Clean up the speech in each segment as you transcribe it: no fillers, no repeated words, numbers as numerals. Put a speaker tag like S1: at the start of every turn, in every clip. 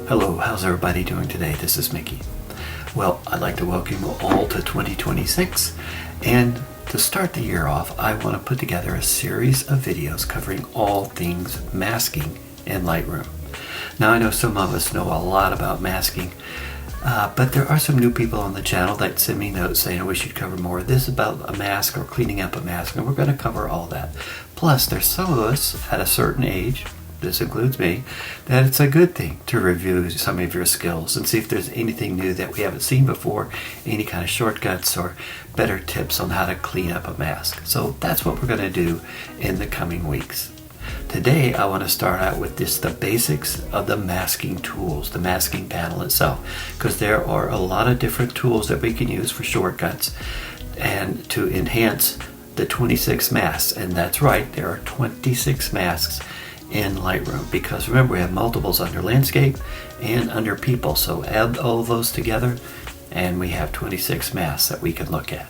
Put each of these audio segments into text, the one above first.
S1: Hello, how's everybody doing today? This is Mickey. Well, I'd like to welcome you all to 2026, and to start the year off, I want to put together a series of videos covering all things masking in Lightroom. Now, I know some of us know a lot about masking, but there are some new people on the channel that send me notes saying, we should cover more of this about a mask or cleaning up a mask, and we're going to cover all that. Plus, there's some of us at a certain age, this includes me, that it's a good thing to review some of your skills and see if there's anything new that we haven't seen before, any kind of shortcuts or better tips on how to clean up a mask. So that's what we're going to do in the coming weeks. Today I want to start out with just the basics of the masking tools, the masking panel itself, because there are a lot of different tools that we can use for shortcuts and to enhance the 26 masks. And that's right, there are 26 masks in Lightroom, because remember, we have multiples under landscape and under people, so add all those together and we have 26 masks that we can look at.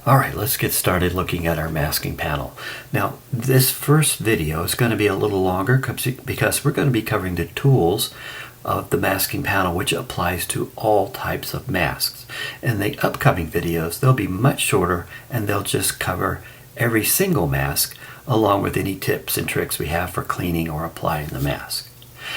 S1: Alright, let's get started looking at our masking panel. Now, this first video is going to be a little longer because we're going to be covering the tools of the masking panel, which applies to all types of masks. In the upcoming videos, they'll be much shorter and they'll just cover every single mask along with any tips and tricks we have for cleaning or applying the mask.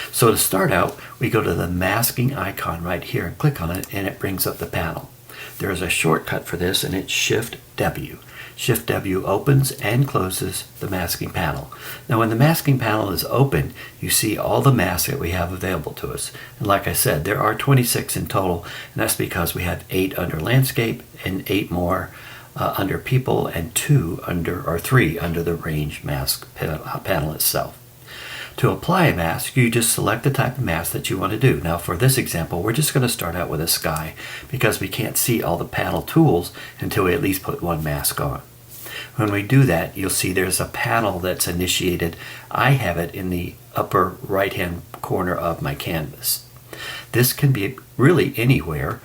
S1: So to start out, we go to the masking icon right here and click on it, and it brings up the panel. There is a shortcut for this, and it's Shift W. Shift W opens and closes the masking panel. Now when the masking panel is open, you see all the masks that we have available to us. And like I said, there are 26 in total, and that's because we have 8 under landscape and 8 more under people and 3 under the range mask panel itself. To apply a mask, you just select the type of mask that you want to do. Now for this example, we're just going to start out with a sky because we can't see all the panel tools until we at least put one mask on. When we do that, you'll see there's a panel that's initiated. I have it in the upper right hand corner of my canvas. This can be really anywhere,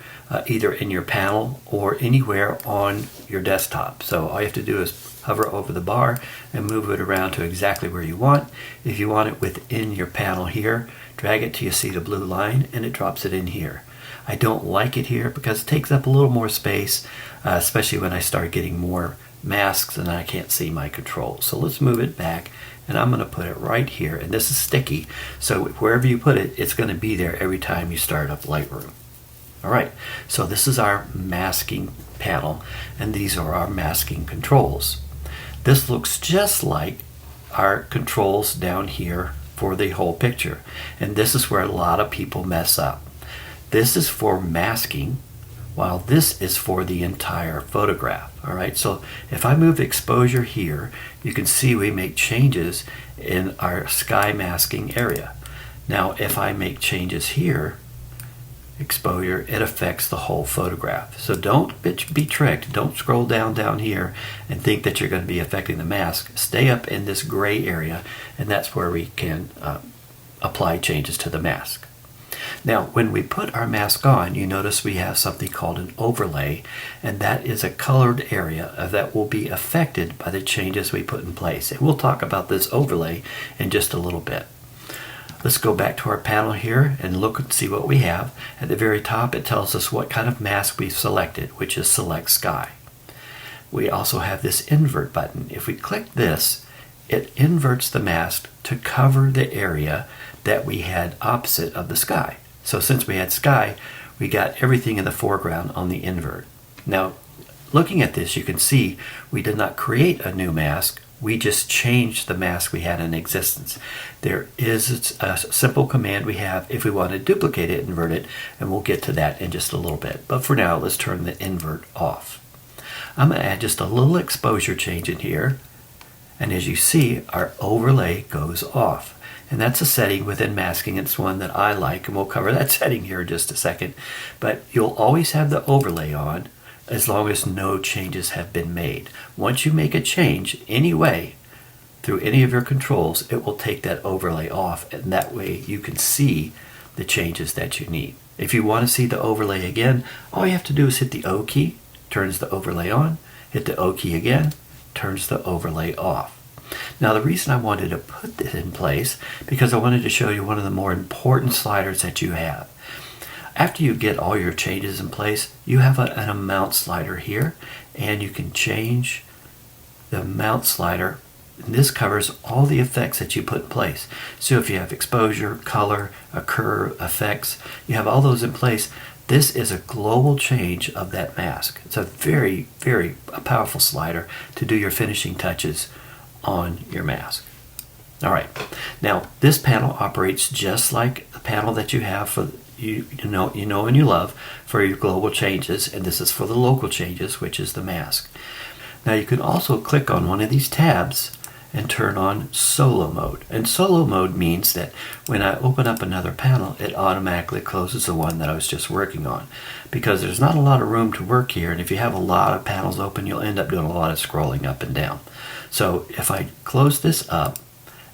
S1: either in your panel or anywhere on your desktop. So all you have to do is hover over the bar and move it around to exactly where you want. If you want it within your panel here, drag it till you see the blue line and it drops it in here. I don't like it here because it takes up a little more space, especially when I start getting more masks and I can't see my controls. So let's move it back, and I'm going to put it right here, and this is sticky, so wherever you put it, it's going to be there every time you start up Lightroom. Alright, so this is our masking panel, and these are our masking controls. This looks just like our controls down here for the whole picture, and this is where a lot of people mess up. This is for masking, while this is for the entire photograph. Alright, so if I move exposure here, you can see we make changes in our sky masking area. Now if I make changes here, exposure, it affects the whole photograph. So don't be tricked. Don't scroll down here and think that you're going to be affecting the mask. Stay up in this gray area, and that's where we can apply changes to the mask. Now when we put our mask on, you notice we have something called an overlay, and that is a colored area that will be affected by the changes we put in place. And we'll talk about this overlay in just a little bit. Let's go back to our panel here and look and see what we have. At the very top, it tells us what kind of mask we've selected, which is Select Sky. We also have this Invert button. If we click this, it inverts the mask to cover the area that we had opposite of the sky. So since we had sky, we got everything in the foreground on the invert. Now, looking at this, you can see we did not create a new mask. We just changed the mask we had in existence. There is a simple command we have if we want to duplicate it, invert it, and we'll get to that in just a little bit. But for now, let's turn the invert off. I'm going to add just a little exposure change in here. And as you see, our overlay goes off. And that's a setting within masking. It's one that I like, and we'll cover that setting here in just a second. But you'll always have the overlay on as long as no changes have been made. Once you make a change anyway through any of your controls, it will take that overlay off, and that way you can see the changes that you need. If you want to see the overlay again, all you have to do is hit the O key, turns the overlay on, hit the O key again, turns the overlay off. Now the reason I wanted to put this in place, because I wanted to show you one of the more important sliders that you have. After you get all your changes in place, you have an amount slider here, and you can change the amount slider. And this covers all the effects that you put in place. So if you have exposure, color, a curve, effects, you have all those in place. This is a global change of that mask. It's a very, very powerful slider to do your finishing touches on your mask. All right, now this panel operates just like the panel that you have for you know and you love for your global changes, and this is for the local changes, which is the mask. Now you can also click on one of these tabs and turn on solo mode. And solo mode means that when I open up another panel, it automatically closes the one that I was just working on, because there's not a lot of room to work here, and if you have a lot of panels open, you'll end up doing a lot of scrolling up and down. So if I close this up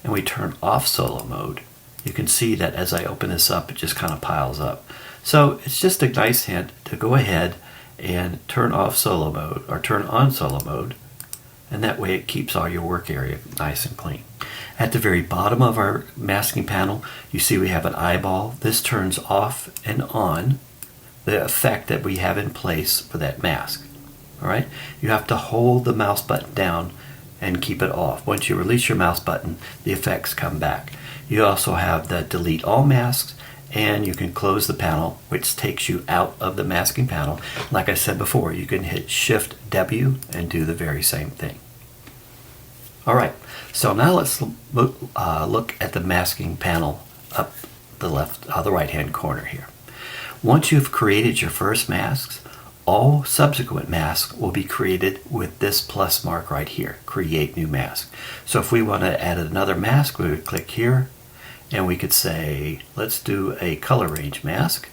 S1: and we turn off solo mode, you can see that as I open this up, it just kind of piles up. So it's just a nice hint to go ahead and turn off solo mode or turn on solo mode, and that way it keeps all your work area nice and clean. At the very bottom of our masking panel, you see we have an eyeball. This turns off and on the effect that we have in place for that mask. All right, you have to hold the mouse button down and keep it off. Once you release your mouse button, the effects come back. You also have the delete all masks, and you can close the panel, which takes you out of the masking panel. Like I said before, you can hit Shift W and do the very same thing. All right, so now let's look at the masking panel up the right hand corner here. Once you've created your first masks, all subsequent masks will be created with this plus mark right here, create new mask. So if we want to add another mask, we would click here, and we could say, let's do a color range mask,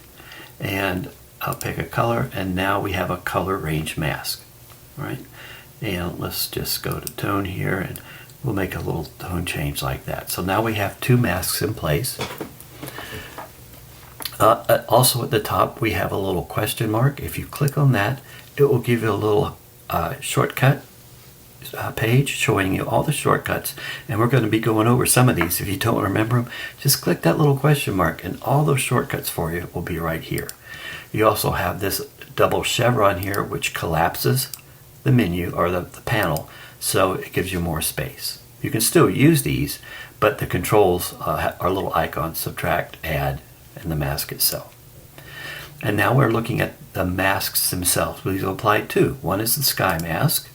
S1: and I'll pick a color, and now we have a color range mask. All right, and let's just go to tone here, and we'll make a little tone change like that. So now we have two masks in place. Also at the top we have a little question mark. If you click on that, it will give you a little shortcut page showing you all the shortcuts, and we're going to be going over some of these. If you don't remember them, just click that little question mark and all those shortcuts for you will be right here. You also have this double chevron here, which collapses the menu or the panel, so it gives you more space. You can still use these, but the controls are little icons: subtract, add, and the mask itself. And now we're looking at the masks themselves. These will apply two. One is the sky mask,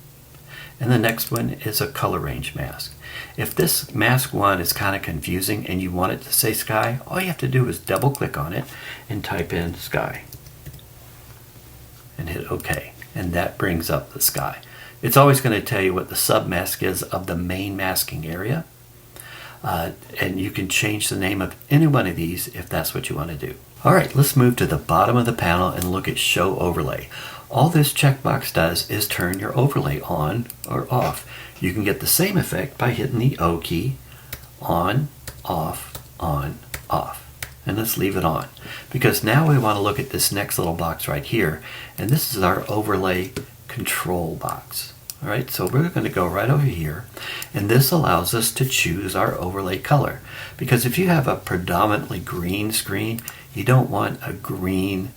S1: and the next one is a color range mask. If this mask one is kind of confusing and you want it to say sky, all you have to do is double click on it and type in sky and hit OK, and that brings up the sky. It's always going to tell you what the submask is of the main masking area. And you can change the name of any one of these if that's what you want to do. All right, let's move to the bottom of the panel and look at Show Overlay. All this checkbox does is turn your overlay on or off. You can get the same effect by hitting the O key, on, off, and let's leave it on, because now we want to look at this next little box right here, and this is our overlay control box. All right, so we're going to go right over here, and this allows us to choose our overlay color, because if you have a predominantly green screen, you don't want a green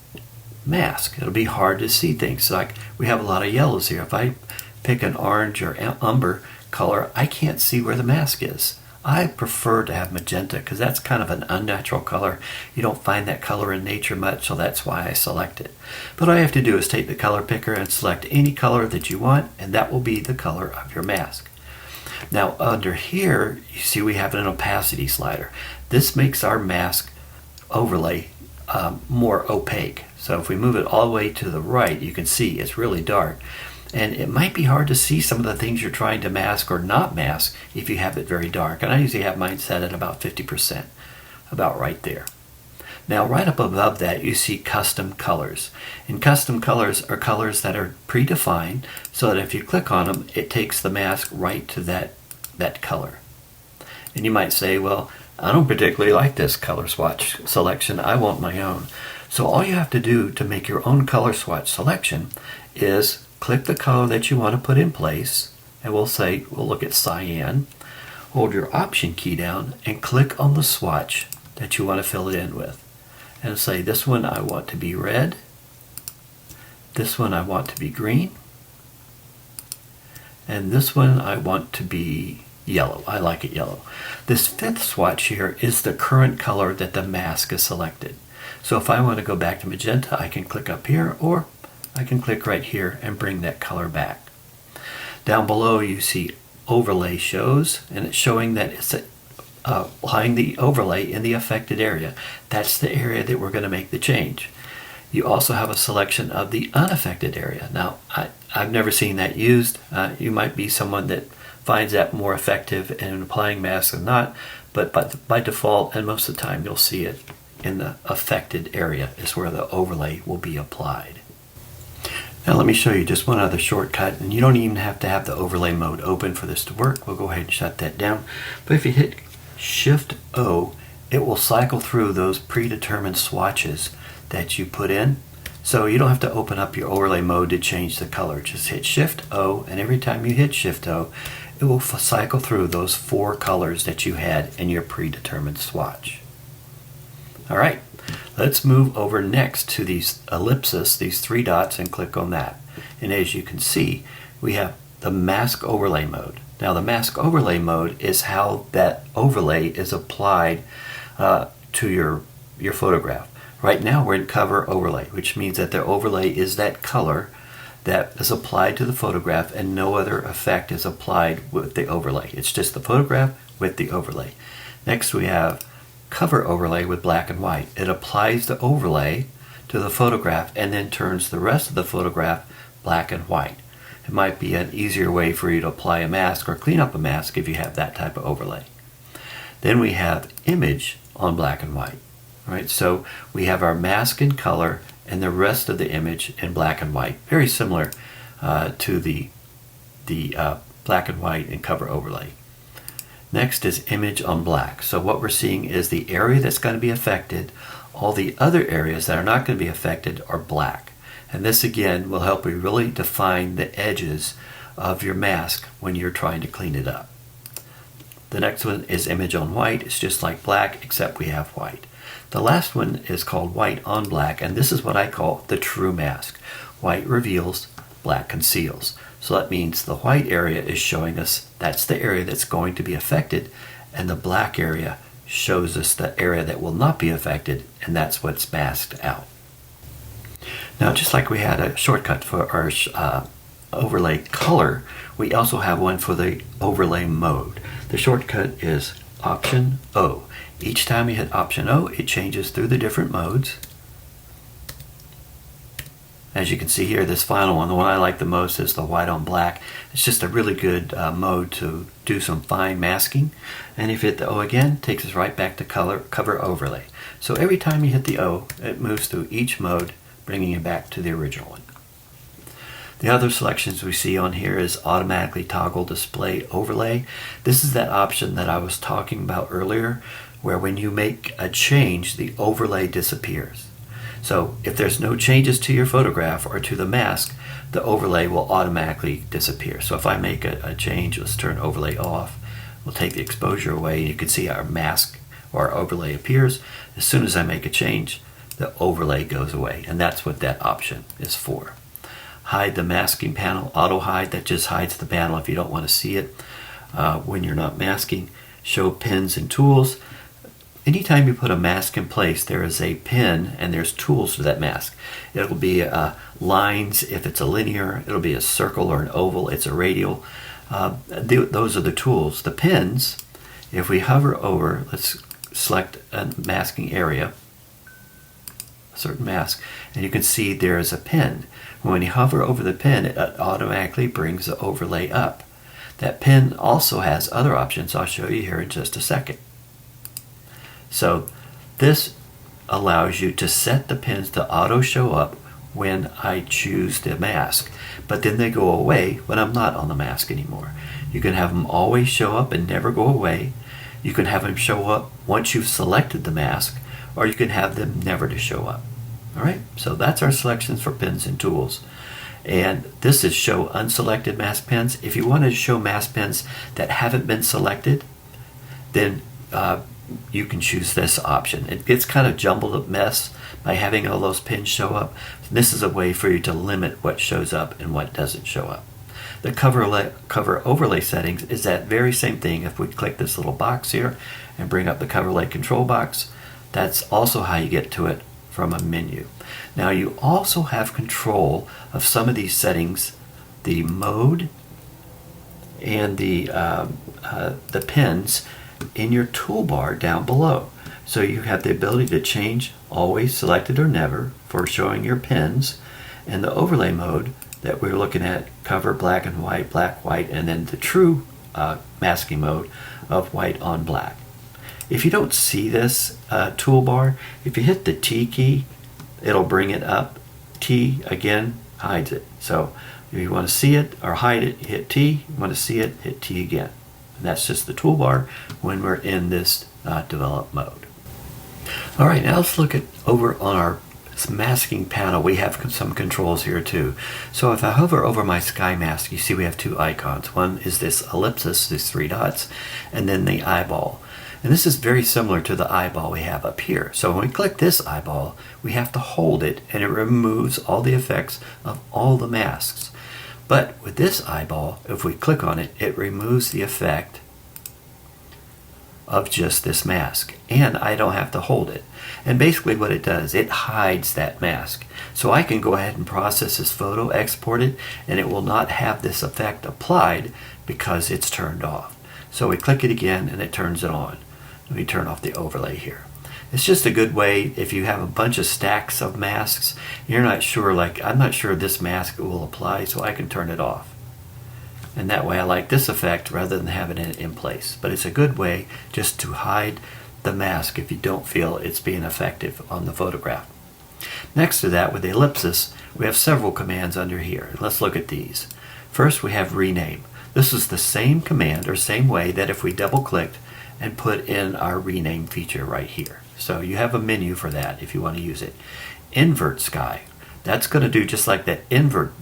S1: mask. It'll be hard to see things. So like we have a lot of yellows here. If I pick an orange or umber color, I can't see where the mask is. I prefer to have magenta because that's kind of an unnatural color. You don't find that color in nature much, so that's why I select it. But all you have to do is take the color picker and select any color that you want, and that will be the color of your mask. Now under here, you see we have an opacity slider. This makes our mask overlay more opaque. So if we move it all the way to the right, you can see it's really dark. And it might be hard to see some of the things you're trying to mask or not mask if you have it very dark. And I usually have mine set at about 50%, about right there. Now right up above that you see custom colors. And custom colors are colors that are predefined so that if you click on them, it takes the mask right to that color. And you might say, well, I don't particularly like this color swatch selection. I want my own. So all you have to do to make your own color swatch selection is click the color that you want to put in place, and we'll look at cyan, hold your Option key down and click on the swatch that you want to fill it in with. And say, this one I want to be red, this one I want to be green, and this one I want to be yellow. I like it yellow. This fifth swatch here is the current color that the mask is selected. So if I want to go back to magenta, I can click up here, or I can click right here and bring that color back. Down below you see overlay shows, and it's showing that it's applying the overlay in the affected area. That's the area that we're going to make the change. You also have a selection of the unaffected area. Now, I've never seen that used. You might be someone that finds that more effective in applying masks than not, but by default, and most of the time, you'll see it in the affected area is where the overlay will be applied. Now let me show you just one other shortcut, and you don't even have to have the overlay mode open for this to work. We'll go ahead and shut that down. But if you hit Shift O, it will cycle through those predetermined swatches that you put in. So you don't have to open up your overlay mode to change the color. Just hit Shift O, and every time you hit Shift O, it will cycle through those 4 colors that you had in your predetermined swatch. Alright, let's move over next to these ellipses, these 3 dots, and click on that. And as you can see, we have the mask overlay mode. Now the mask overlay mode is how that overlay is applied to your photograph. Right now we're in cover overlay, which means that the overlay is that color that is applied to the photograph, and no other effect is applied with the overlay. It's just the photograph with the overlay. Next we have cover overlay with black and white. It applies the overlay to the photograph and then turns the rest of the photograph black and white. It might be an easier way for you to apply a mask or clean up a mask if you have that type of overlay. Then we have image on black and white. Right, so we have our mask in color and the rest of the image in black and white. Very similar to the black and white and cover overlay. Next is image on black. So what we're seeing is the area that's going to be affected. All the other areas that are not going to be affected are black. And this again will help you really define the edges of your mask when you're trying to clean it up. The next one is image on white. It's just like black, except we have white. The last one is called white on black, and this is what I call the true mask. White reveals, black conceals. So that means the white area is showing us that's the area that's going to be affected, and the black area shows us the area that will not be affected, and that's what's masked out. Now, just like we had a shortcut for our overlay color, we also have one for the overlay mode. The shortcut is Option O. Each time you hit Option O, it changes through the different modes. As you can see here, this final one, the one I like the most is the white on black. It's just a really good mode to do some fine masking. And if you hit the O again, it takes us right back to cover overlay. So every time you hit the O, it moves through each mode, bringing you back to the original one. The other selections we see on here is automatically toggle display overlay. This is that option that I was talking about earlier, where when you make a change, the overlay disappears. So if there's no changes to your photograph or to the mask, the overlay will automatically disappear. So if I make a change, let's turn overlay off, we'll take the exposure away, and you can see our mask or our overlay appears. As soon as I make a change, the overlay goes away, and that's what that option is for. Hide the masking panel, auto hide, that just hides the panel if you don't want to see it when you're not masking. Show pins and tools. Anytime you put a mask in place, there is a pin and there's tools for that mask. It'll be lines if it's a linear, it'll be a circle or an oval, it's a radial. Those are the tools. The pins, if we hover over, let's select a masking area, a certain mask, and you can see there is a pin. When you hover over the pin, it automatically brings the overlay up. That pin also has other options I'll show you here in just a second. So this allows you to set the pins to auto show up when I choose the mask, but then they go away when I'm not on the mask anymore. You can have them always show up and never go away. You can have them show up once you've selected the mask, or you can have them never to show up. All right, so that's our selections for pins and tools. And this is show unselected mask pins. If you want to show mask pins that haven't been selected, then you can choose this option. It gets kind of jumbled up mess by having all those pins show up. This is a way for you to limit what shows up and what doesn't show up. The cover overlay settings is that very same thing. If we click this little box here and bring up the cover overlay control box, that's also how you get to it from a menu. Now you also have control of some of these settings, the mode and the pins in your toolbar down below. So you have the ability to change always selected or never for showing your pins, and the overlay mode that we're looking at, cover black and white, black, white, and then the true masking mode of white on black. If you don't see this toolbar, if you hit the T key, it'll bring it up. T again hides it. So if you want to see it or hide it, hit T. You want to see it, hit T again. And that's just the toolbar when we're in this develop mode. All right, now let's look at over on our masking panel. We have some controls here too. So if I hover over my sky mask, you see we have two icons. One is this ellipsis, these three dots, and then the eyeball. And this is very similar to the eyeball we have up here. So when we click this eyeball, we have to hold it, and it removes all the effects of all the masks. But with this eyeball, if we click on it, it removes the effect of just this mask, and I don't have to hold it. And basically what it does, it hides that mask. So I can go ahead and process this photo, export it, and it will not have this effect applied because it's turned off. So we click it again and it turns it on. Let me turn off the overlay here. It's just a good way if you have a bunch of stacks of masks, you're not sure, like I'm not sure this mask will apply, so I can turn it off. And that way I like this effect rather than having it in place. But it's a good way just to hide the mask if you don't feel it's being effective on the photograph. Next to that, with the ellipsis, we have several commands under here. Let's look at these. First, we have rename. This is the same command or same way that if we double clicked and put in our rename feature right here. So you have a menu for that if you want to use it. Invert sky. That's going to do just like that invert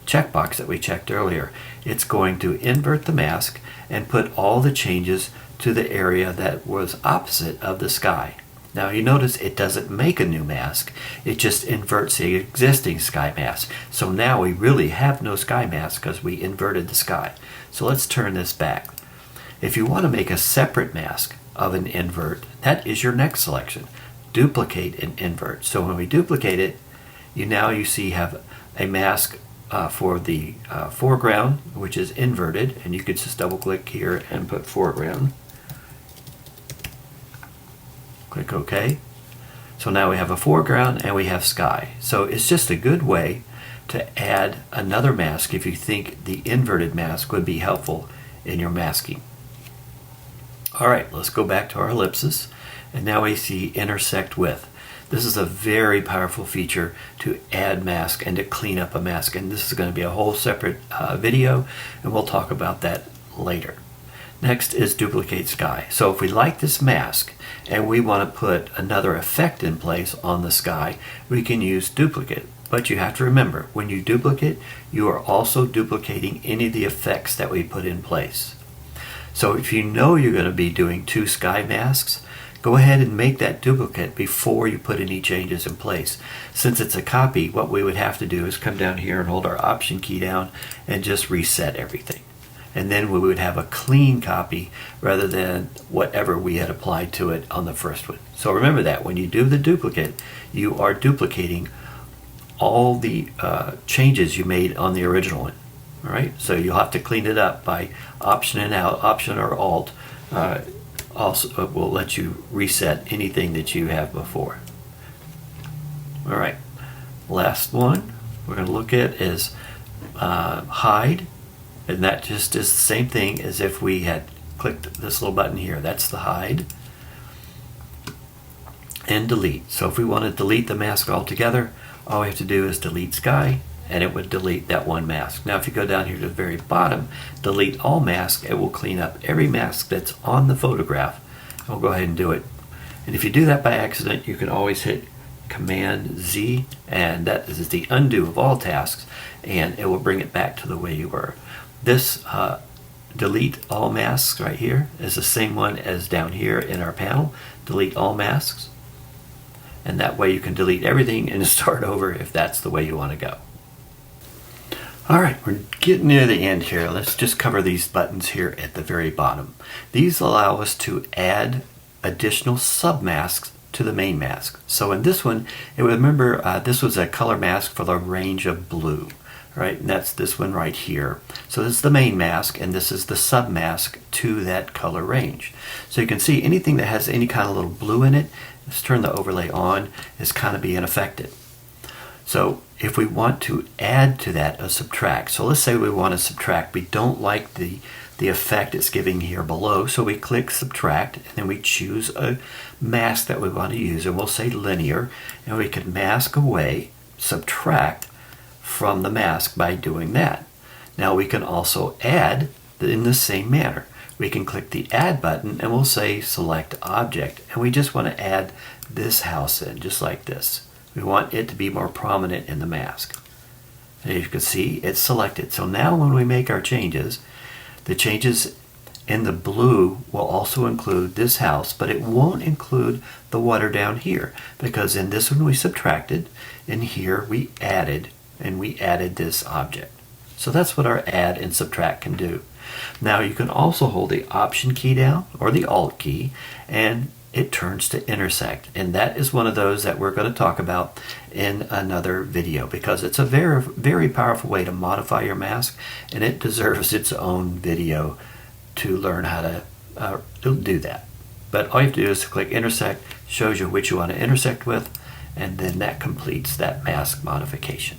S1: checkbox that we checked earlier. It's going to invert the mask and put all the changes to the area that was opposite of the sky. Now you notice it doesn't make a new mask, it just inverts the existing sky mask. So now we really have no sky mask because we inverted the sky. So let's turn this back. If you want to make a separate mask of an invert, that is your next selection. Duplicate and invert. So when we duplicate it, you see have a mask for the foreground, which is inverted, and you could just double click here and put foreground. Click OK. So now we have a foreground and we have sky. So it's just a good way to add another mask if you think the inverted mask would be helpful in your masking. Alright, let's go back to our ellipsis, and now we see intersect with. This is a very powerful feature to add mask and to clean up a mask, and this is going to be a whole separate video, and we'll talk about that later. Next is duplicate sky. So if we like this mask and we want to put another effect in place on the sky, we can use duplicate. But you have to remember, when you duplicate, you are also duplicating any of the effects that we put in place. So if you know you're going to be doing two sky masks, go ahead and make that duplicate before you put any changes in place. Since it's a copy, what we would have to do is come down here and hold our Option key down and just reset everything. And then we would have a clean copy rather than whatever we had applied to it on the first one. So remember that when you do the duplicate, you are duplicating all the changes you made on the original one. All right, so you'll have to clean it up by optioning out, Option or Alt. Also will let you reset anything that you have before. All right, last one we're going to look at is hide, and that just is the same thing as if we had clicked this little button here. That's the hide. And delete. So if we want to delete the mask altogether, all we have to do is delete sky, and it would delete that one mask. Now if you go down here to the very bottom, delete all mask, it will clean up every mask that's on the photograph. I'll go ahead and do it. And if you do that by accident, you can always hit Command Z, and that is the undo of all tasks, and it will bring it back to the way you were. This delete all masks right here is the same one as down here in our panel. Delete all masks. And that way you can delete everything and start over if that's the way you want to go. Alright, we're getting near the end here. Let's just cover these buttons here at the very bottom. These allow us to add additional submasks to the main mask. So in this one, remember this was a color mask for the range of blue, right? And that's this one right here. So this is the main mask, and this is the submask to that color range. So you can see anything that has any kind of little blue in it, let's turn the overlay on, is kind of being affected. So if we want to add to that or subtract, so let's say we want to subtract, we don't like the effect it's giving here below, so we click subtract, and then we choose a mask that we want to use, and we'll say linear, and we can mask away, subtract from the mask by doing that. Now we can also add in the same manner. We can click the add button, and we'll say select object, and we just want to add this house in, just like this. We want it to be more prominent in the mask. And as you can see, it's selected. So now when we make our changes, the changes in the blue will also include this house, but it won't include the water down here, because in this one we subtracted, and here we added, and we added this object. So that's what our add and subtract can do. Now you can also hold the Option key down, or the Alt key, and it turns to Intersect, and that is one of those that we're going to talk about in another video, because it's a very, very powerful way to modify your mask, and it deserves its own video to learn how to do that. But all you have to do is click Intersect, shows you which you want to intersect with, and then that completes that mask modification.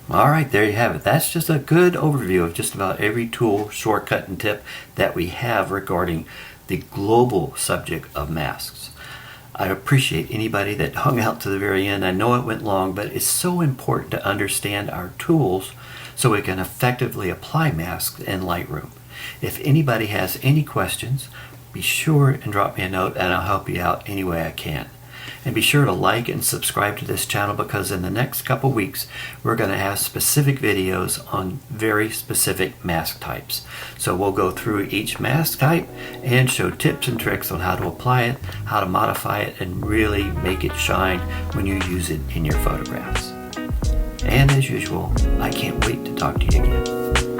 S1: Alright, there you have it. That's just a good overview of just about every tool, shortcut, and tip that we have regarding the global subject of masks. I appreciate anybody that hung out to the very end. I know it went long, but it's so important to understand our tools so we can effectively apply masks in Lightroom. If anybody has any questions, be sure and drop me a note, and I'll help you out any way I can. And be sure to like and subscribe to this channel, because in the next couple weeks we're going to have specific videos on very specific mask types. So we'll go through each mask type and show tips and tricks on how to apply it, how to modify it, and really make it shine when you use it in your photographs. And as usual, I can't wait to talk to you again.